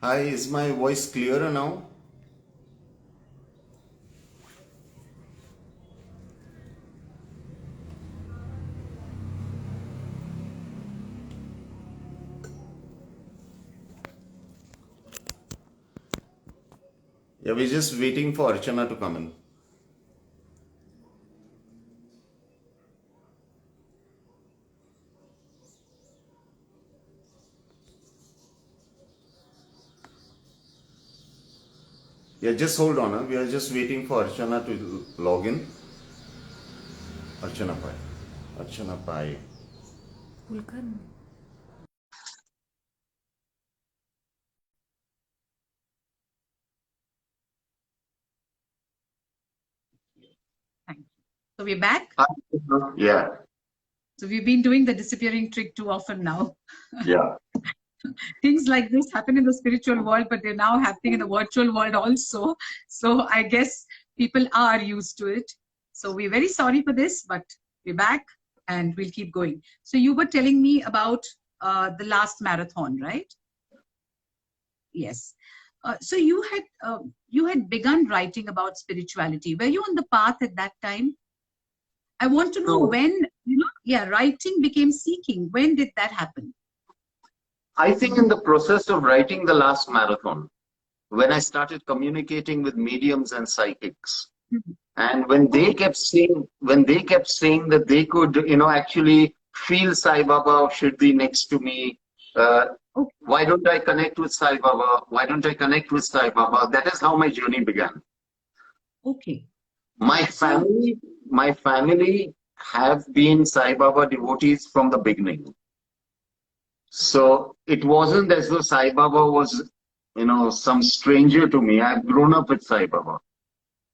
Hi, is my voice clearer now? Yeah, we're just waiting for Archana to come in. Yeah, just hold on. We are just waiting for Archana to log in. Archana Pai. Archana Pai. Kulkarni. Thank you. So we're back. Yeah, So we've been doing the disappearing trick too often now. yeah. Things like this happen in the spiritual world, but they're now happening in the virtual world also. So I guess people are used to it. So we're very sorry for this, but we're back and we'll keep going. So you were telling me about the last marathon, right? Yes. So you had begun writing about spirituality. Were you on the path at that time? I want to know So when, yeah, writing became seeking. When did that happen? I think in the process of writing the last marathon, when I started communicating with mediums and psychics, Mhm. and when they kept saying that they could, actually feel Sai Baba should be next to me. Uh, Okay. why don't I connect with Sai Baba? Why don't I connect with Sai Baba? That is how my journey began. Okay. My So, family, my family have been Sai Baba devotees from the beginning. So it wasn't as though Sai Baba was, some stranger to me. I've grown up with Sai Baba,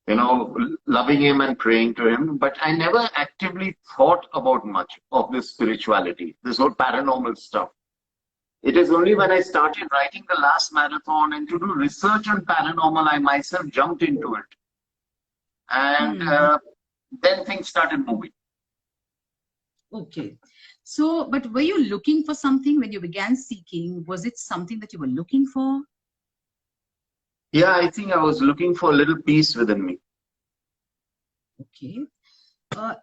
loving him and praying to him, but I never actively thought about much of this spirituality, this whole paranormal stuff. It is only when I started writing the last marathon and to do research on paranormal, I myself jumped into it. And hmm, then things started moving. okay. So, but were you looking for something when you began seeking? Was it something that you were looking for? Yeah, I think I was looking for a little peace within me. Okay.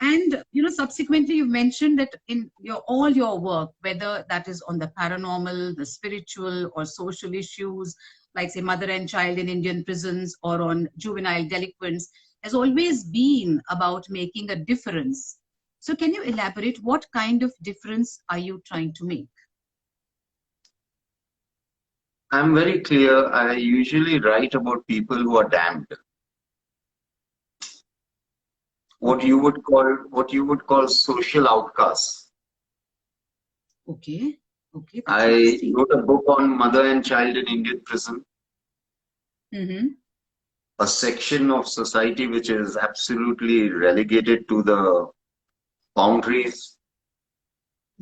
And subsequently, you mentioned that in all your work, whether that is on the paranormal, the spiritual, or social issues, like say mother and child in Indian prisons or on juvenile delinquents, has always been about making a difference. So, can you elaborate what kind of difference are you trying to make? I'm very clear. I usually write about people who are damned. what Okay, you would call what you would call social outcasts. okay, okay, that's I interesting. wrote a book on mother and child in Indian prison, Mm-hmm. a section of society which is absolutely relegated to the boundaries.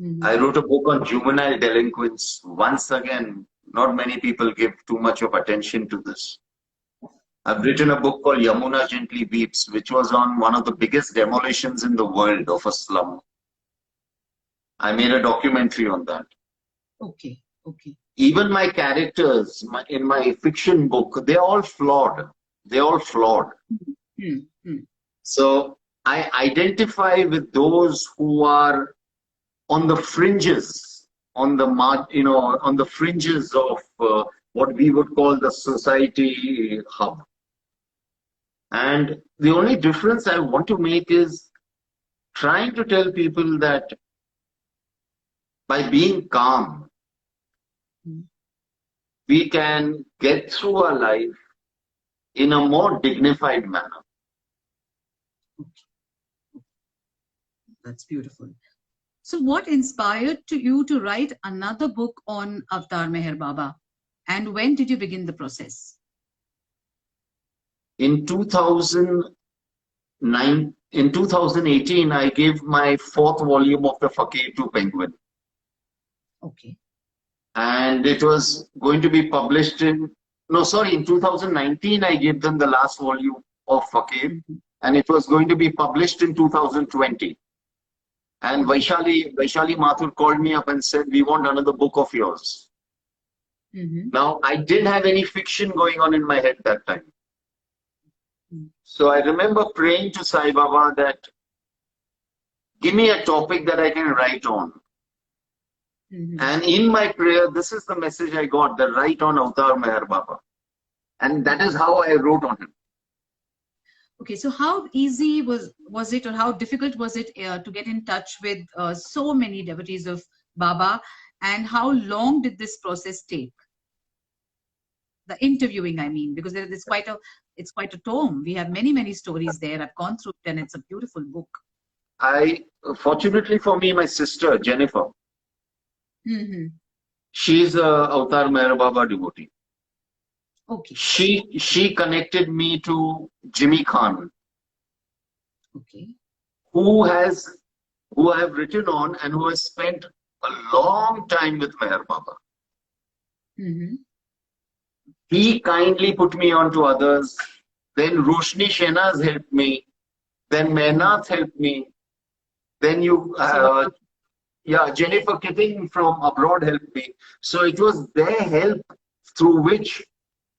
I Mm-hmm. wrote a book on juvenile delinquents. Once again, not many people give too much of attention to this. I've written a book called Yamuna Gently Weeps, which was on one of the biggest demolitions in the world of a slum. I made a documentary on that. Okay, okay. Even my characters in my fiction book, they're all flawed. They're all flawed. Mm-hmm. So I identify with those who are on the fringes, on the fringes of what we would call the society hub. And the only difference I want to make is trying to tell people that by being calm, we can get through our life in a more dignified manner. That's beautiful. So, what inspired you to write another book on Avatar Meher Baba? And when did you begin the process? In 2018, I gave my fourth volume of the Fakir to Penguin, Okay. and it was going to be published in 2019, I gave them the last volume of Fakir, Mhm. and it was going to be published in 2020. And Okay. Vaishali Mathur called me up and said, "We want another book of yours." Now, I didn't have any fiction going on in my head that time. So I remember praying to Sai Baba that give me a topic that I can write on. And in my prayer, this is the message I got, the write on Avatar Meher Baba. And that is how I wrote on him. Okay, so how easy was it, or how difficult was it to get in touch with so many devotees of Baba, and how long did this process take? The interviewing, I mean, because it's quite a tome. We have many stories there. I've gone through it, and it's a beautiful book. Fortunately for me, my sister Jennifer, she's a Avatar Meher Baba devotee. Okay. She connected me to Jimmy Khan, Okay. who I have written on and who has spent a long time with Meher Baba. He kindly put me on to others. Then Roshni Shehnaz helped me. Then Mehnath helped me. Then Jennifer Keating from abroad helped me. So it was their help through which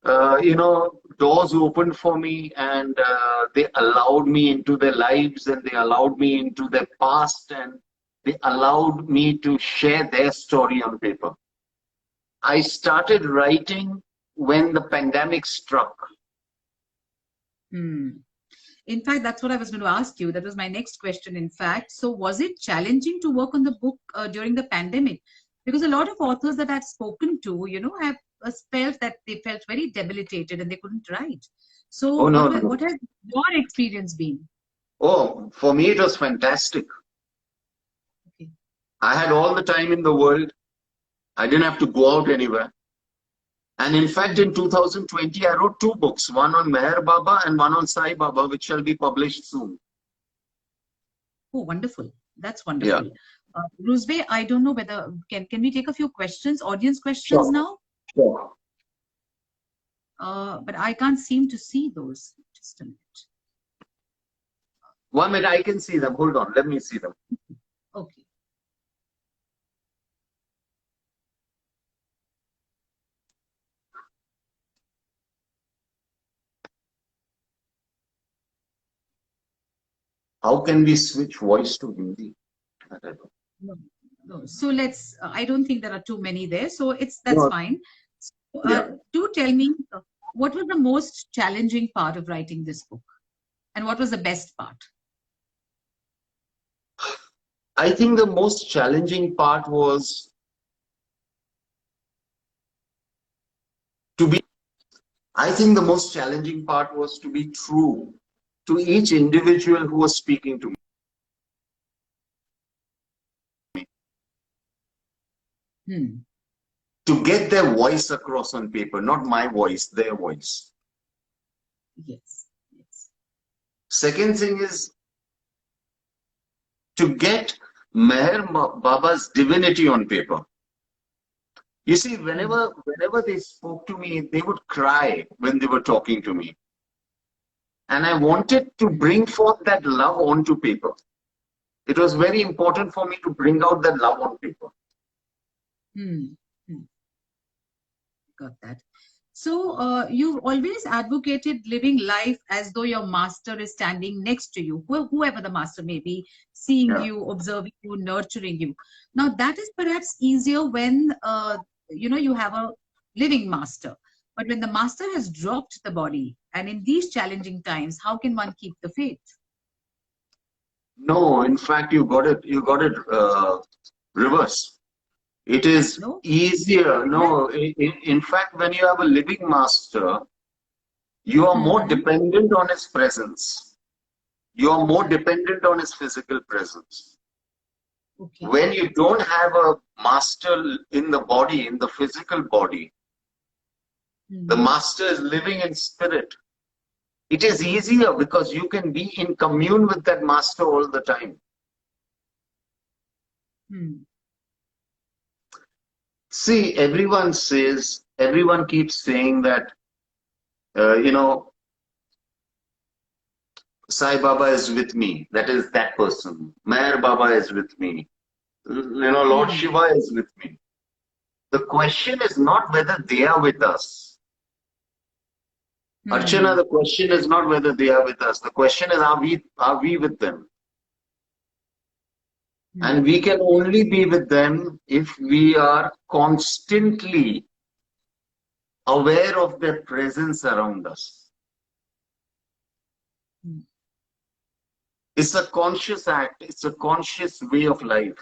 doors opened for me, and they allowed me into their lives, and they allowed me into their past, and they allowed me to share their story on paper. I started writing when the pandemic struck. In fact, that's what I was going to ask you. That was my next question, in fact. So was it challenging to work on the book during the pandemic? Because a lot of authors that I've spoken to, have felt that they felt very debilitated and they couldn't write. So what has your experience been? Oh, for me, it was fantastic. Okay. I had all the time in the world. I didn't have to go out anywhere. And in fact, in 2020, I wrote 2 books, one on Meher Baba and one on Sai Baba, which shall be published soon. Oh, wonderful. That's wonderful. Yeah. Rusbe, I don't know whether, can we take a few questions, audience questions now? Sure. But I can't seem to see those. Just a minute. 1 minute, I can see them. Hold on, let me see them. Okay. How can we switch voice to Hindi? I don't know. No. So let's, I don't think there are too many there. So that's fine. So, do tell me, what was the most challenging part of writing this book? And what was the best part? I think the most challenging part was to be true to each individual who was speaking to me. To get their voice across on paper, not my voice, their voice. Yes. Second thing is to get Meher Baba's divinity on paper. You see, whenever they spoke to me, they would cry when they were talking to me. And I wanted to bring forth that love onto paper. It was very important for me to bring out that love on paper. Got that. So you've always advocated living life as though your master is standing next to you, whoever the master may be, seeing you, observing you, nurturing you. Now that is perhaps easier when you have a living master. But when the master has dropped the body, and in these challenging times, how can one keep the faith? No, in fact, you got it reverse. It is easier. No, in fact, when you have a living master, you are more dependent on his presence. You are more dependent on his physical presence. Okay. When you don't have a master in the body, in the physical body, the master is living in spirit. It is easier because you can be in commune with that master all the time. See, everyone keeps saying that, Sai Baba is with me. That is that person. Meher Baba is with me. Lord Shiva is with me. The question is not whether they are with us. Archana, the question is not whether they are with us. The question is, are we with them? And we can only be with them if we are constantly aware of their presence around us. It's a conscious act. It's a conscious way of life.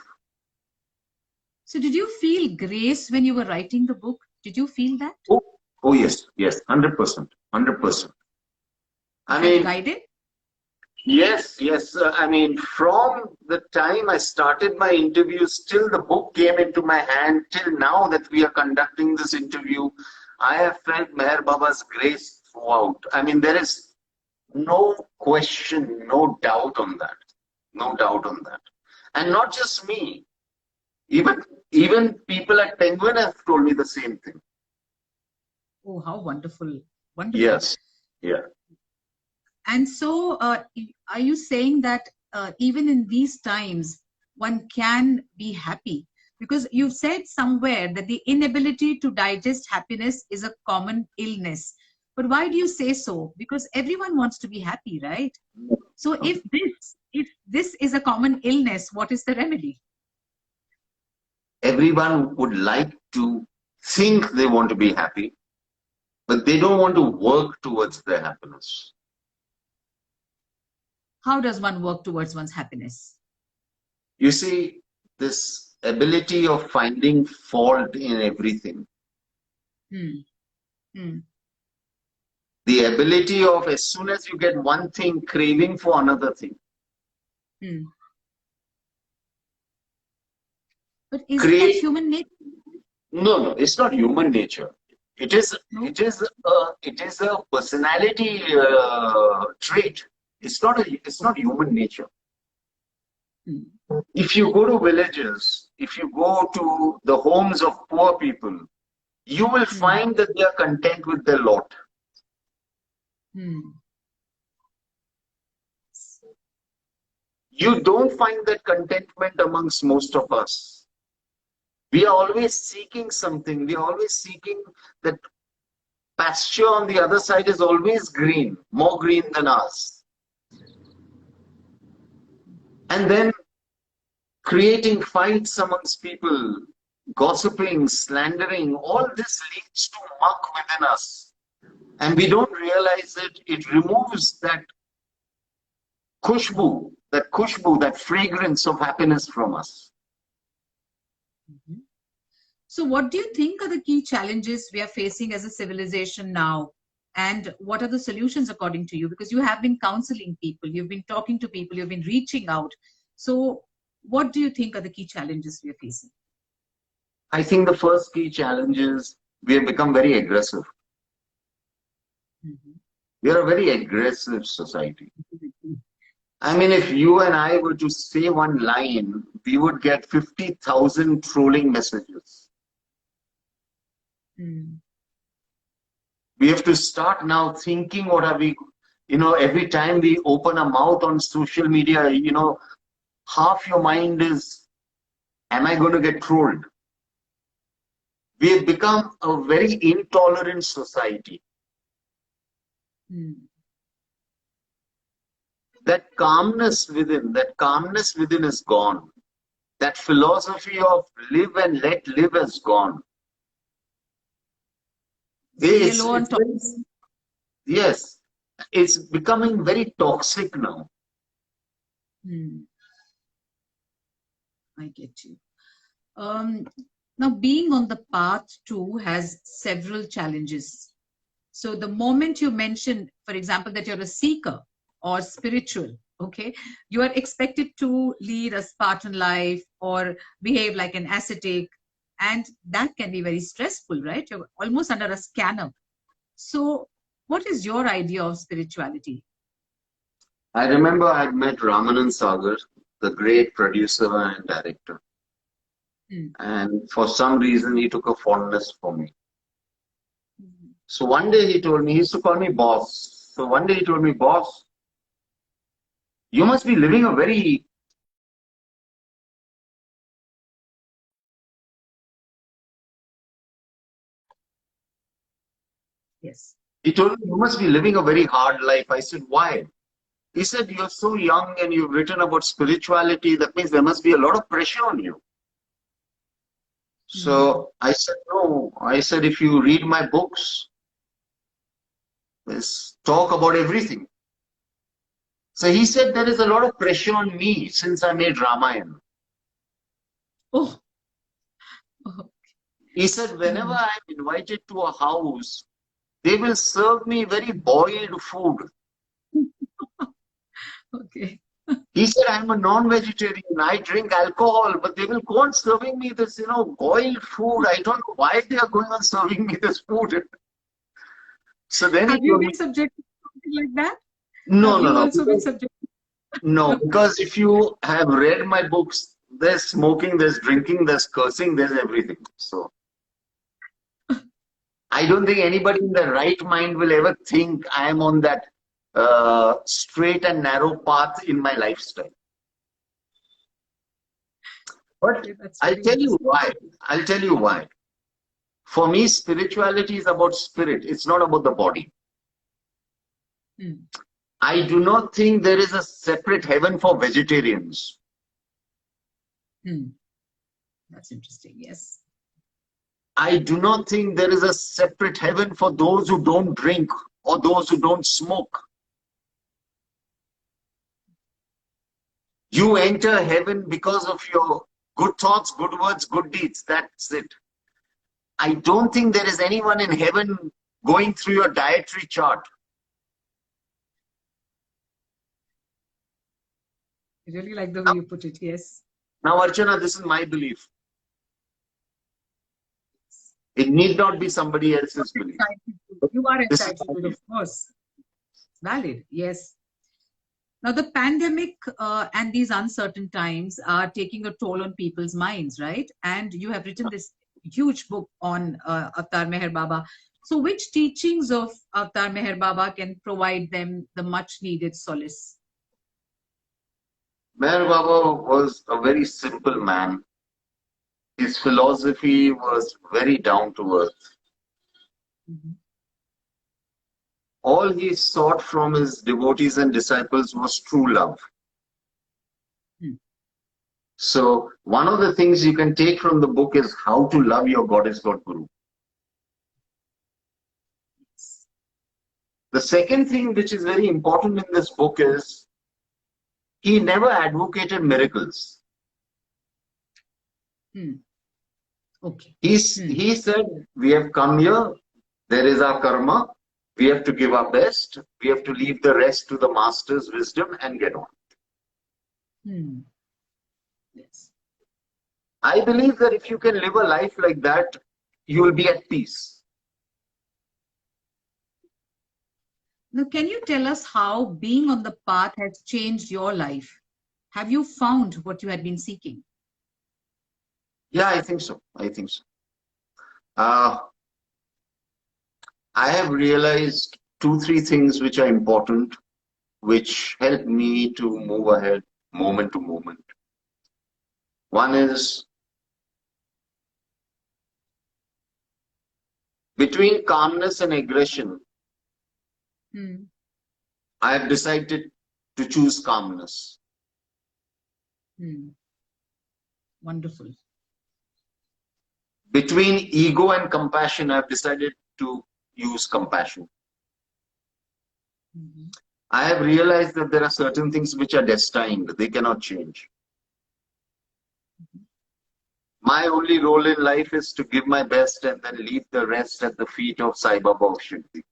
So did you feel grace when you were writing the book? Did you feel that? Oh yes, 100%, 100%. I mean, guided? Yes. I mean, from the time I started my interviews till the book came into my hand, till now that we are conducting this interview, I have felt Meher Baba's grace throughout. I mean, there is no question, no doubt on that. No doubt on that. And not just me. Even people at Penguin have told me the same thing. Oh, how wonderful. Wonderful. Yes. Yeah. And so, are you saying that even in these times, one can be happy? Because you've said somewhere that the inability to digest happiness is a common illness. But why do you say so? Because everyone wants to be happy, right? So if this is a common illness, what is the remedy? Everyone would like to think they want to be happy, but they don't want to work towards their happiness. How does one work towards one's happiness? You see, this ability of finding fault in everything. The ability of, as soon as you get one thing, craving for another thing. But is that human nature? No, it's not human nature. It is a personality trait. It's not human nature. If you go to villages, if you go to the homes of poor people, you will find that they are content with their lot. You don't find that contentment amongst most of us. We are always seeking something. We are always seeking that pasture on the other side is always green, more green than ours. And then creating fights amongst people, gossiping, slandering, all this leads to muck within us. And we don't realize that it removes that khushbu, that fragrance of happiness from us. So what do you think are the key challenges we are facing as a civilization now? And what are the solutions according to you? Because you have been counseling people, you've been talking to people, you've been reaching out. So what do you think are the key challenges we are facing? I think the first key challenge is we have become very aggressive. We are a very aggressive society. I mean, if you and I were to say one line, we would get 50,000 trolling messages. We have to start now thinking, what are we, every time we open a mouth on social media, half your mind is, am I going to get trolled? We have become a very intolerant society. That calmness within is gone. That philosophy of live and let live has gone. Yes, it's becoming very toxic now. I get you. Now, being on the path too has several challenges. So the moment you mention, for example, that you're a seeker or spiritual, okay, you are expected to lead a Spartan life or behave like an ascetic, and that can be very stressful, right? You're almost under a scanner. So what is your idea of spirituality? I remember I had met Ramanand Sagar, the great producer and director. And for some reason, he took a fondness for me. So one day he told me, he used to call me boss. So one day he told me, boss, you must be living a very Yes. He told me, you must be living a very hard life. I said, why? He said, you're so young and you've written about spirituality. That means there must be a lot of pressure on you. So I said, no. I said, if you read my books, there's talk about everything. So he said, there is a lot of pressure on me since I made Ramayana. Oh. Oh. He said, whenever I'm invited to a house, they will serve me very boiled food. Okay. He said, I'm a non-vegetarian. I drink alcohol, but they will go on serving me this, boiled food. I don't know why they are going on serving me this food. So then Have he you told me, been subjected to something like that? no, Have no, you no. also been subjected? No, because if you have read my books, there's smoking, there's drinking, there's cursing, there's everything. So I don't think anybody in their right mind will ever think I am on that straight and narrow path in my lifestyle. But Okay, that's I'll very tell you interesting. why. I'll tell you why. For me, spirituality is about spirit. It's not about the body. I do not think there is a separate heaven for vegetarians. That's interesting. Yes. I do not think there is a separate heaven for those who don't drink or those who don't smoke. You enter heaven because of your good thoughts, good words, good deeds. That's it. I don't think there is anyone in heaven going through your dietary chart. I really like the way you put it. Yes. Now, Archana, this is my belief. It need not be somebody else's belief. You are This is entitled my to it, belief. of course. Valid. Yes. Now, the pandemic and these uncertain times are taking a toll on people's minds, right? And you have written this huge book on Avatar Meher Baba. So, which teachings of Avatar Meher Baba can provide them the much needed solace? Meher Baba was a very simple man. His philosophy was very down to earth. All he sought from his devotees and disciples was true love. So one of the things you can take from the book is how to love your Goddess God Guru. The second thing which is very important in this book is he never advocated miracles. Okay. He said, we have come here, there is our karma, we have to give our best, we have to leave the rest to the master's wisdom and get on. Yes. I believe that if you can live a life like that, you will be at peace. Now, can you tell us how being on the path has changed your life? Have you found what you had been seeking? Yeah, I think so. I think so. I have realized 2-3 things which are important, which help me to move ahead moment to moment. One is between calmness and aggression, I have decided to choose calmness. Wonderful. Between ego and compassion, I have decided to use compassion. I have realized that there are certain things which are destined. They cannot change. My only role in life is to give my best and then leave the rest at the feet of Sai Baba or Shakti.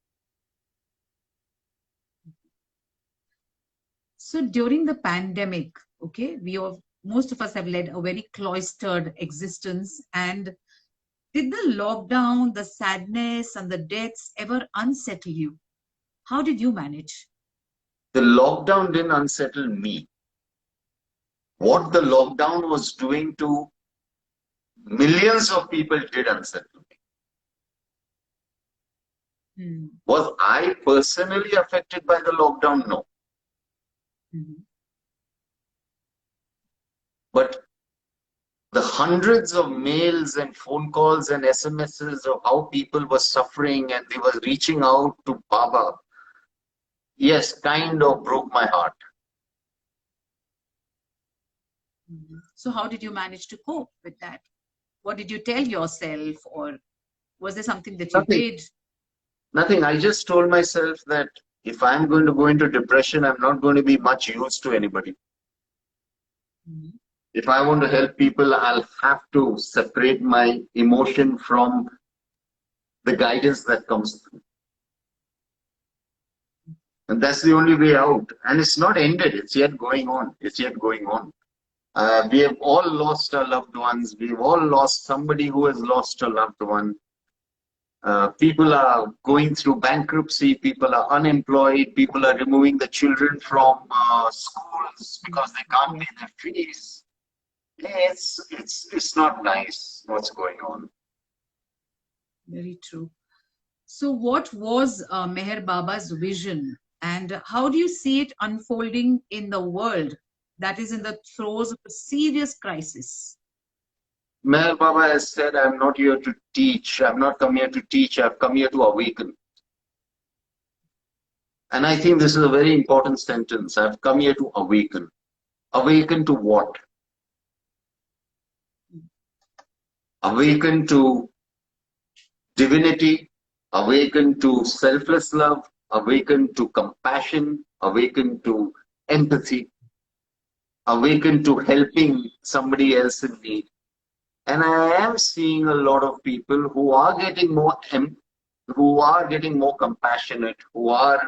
So during the pandemic, okay, most of us have led a very cloistered existence. And did the lockdown, the sadness, and the deaths ever unsettle you? How did you manage? The lockdown didn't unsettle me. What the lockdown was doing to millions of people did unsettle me. Was I personally affected by the lockdown? No. But the hundreds of mails and phone calls and SMSs of how people were suffering and they were reaching out to Baba, yes, kind of broke my heart. So how did you manage to cope with that? What did you tell yourself, or was there something that you Nothing. did? Nothing. I just told myself that if I'm going to go into depression, I'm not going to be much use to anybody. Mhm. If I want to help people, I'll have to separate my emotion from the guidance that comes through. And that's the only way out. And it's not ended. It's yet going on. It's yet going on. We have all lost our loved ones. We've all lost somebody who has lost a loved one. People are going through bankruptcy. People are unemployed. People are removing the children from schools because they can't pay their fees. It's not nice what's going on. Very true. So what was Meher Baba's vision, and how do you see it unfolding in the world that is in the throes of a serious crisis? Meher Baba has said, I'm not here to teach. I've not come here to teach. I've come here to awaken. And I think this is a very important sentence. I've come here to awaken. Awaken to what? Awaken to divinity, awaken to selfless love, awaken to compassion, awaken to empathy, awaken to helping somebody else in need. And I am seeing a lot of people who are getting more compassionate, who are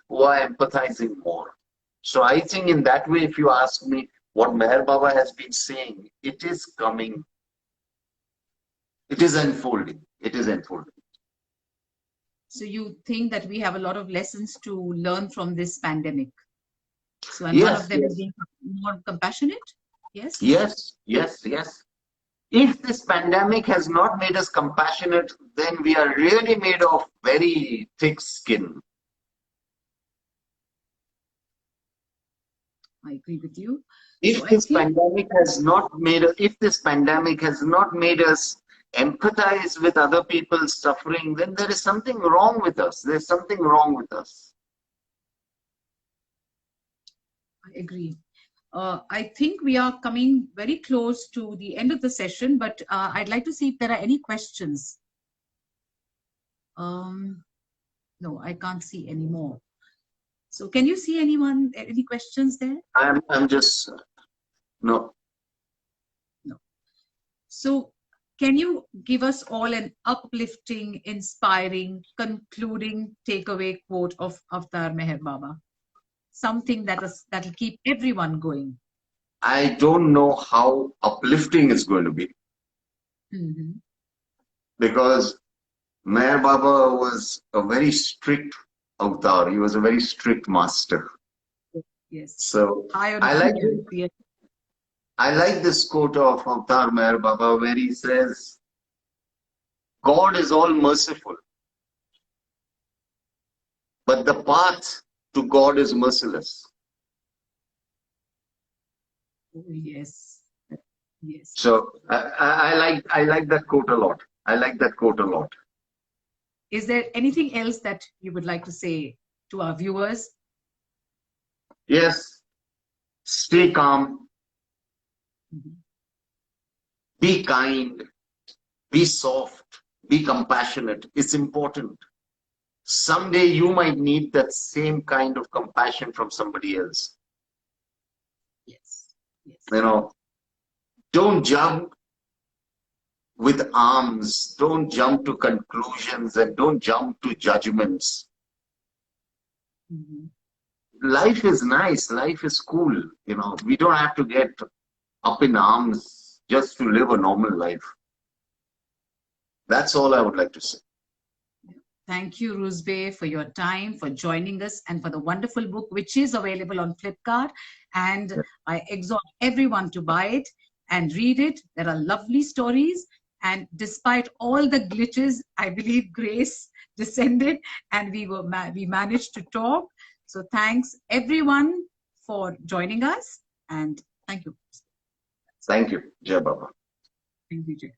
empathizing more. So I think in that way, if you ask me what Meher Baba has been saying, it is coming. It is unfolding. It is unfolding. So you think that we have a lot of lessons to learn from this pandemic? So, and Yes, one of them yes. is being more compassionate? Yes? Yes, yes, yes. If this pandemic has not made us compassionate, then we are really made of very thick skin. I agree with you. If So I this think pandemic has not made us empathize with other people's suffering, then there is something wrong with us. There's something wrong with us. I agree. I think we are coming very close to the end of the session, but I'd like to see if there are any questions. No, I can't see any more. So can you see any questions there? I'm just, no. No. So can you give us all an uplifting, inspiring, concluding takeaway quote of Avtar Meher Baba? Something that'll keep everyone going. I don't know how uplifting it's going to be. Mm-hmm. Because Meher Baba was a very strict avatar. He was a very strict master. Yes. So I like this quote of Avatar Meher Baba where he says, God is all merciful, but the path to God is merciless. Oh, yes. Yes. So I like that quote a lot. I like that quote a lot. Is there anything else that you would like to say to our viewers? Yes, stay calm, Mm-hmm. be kind, be soft, be compassionate. It's important. Someday you might need that same kind of compassion from somebody else. Yes. Yes. You know, don't jump with arms, don't jump to conclusions, and don't jump to judgments. Mm-hmm. Life is nice, life is cool. You know, we don't have to get up in arms just to live a normal life. That's all I would like to say. Thank you, Rusbe, for your time, for joining us, and for the wonderful book, which is available on Flipkart. And I exhort everyone to buy it and read it. There are lovely stories. And despite all the glitches, I believe grace descended and we managed to talk. So thanks everyone for joining us, and thank you. Thank you. Jai Baba. Thank you, Jay.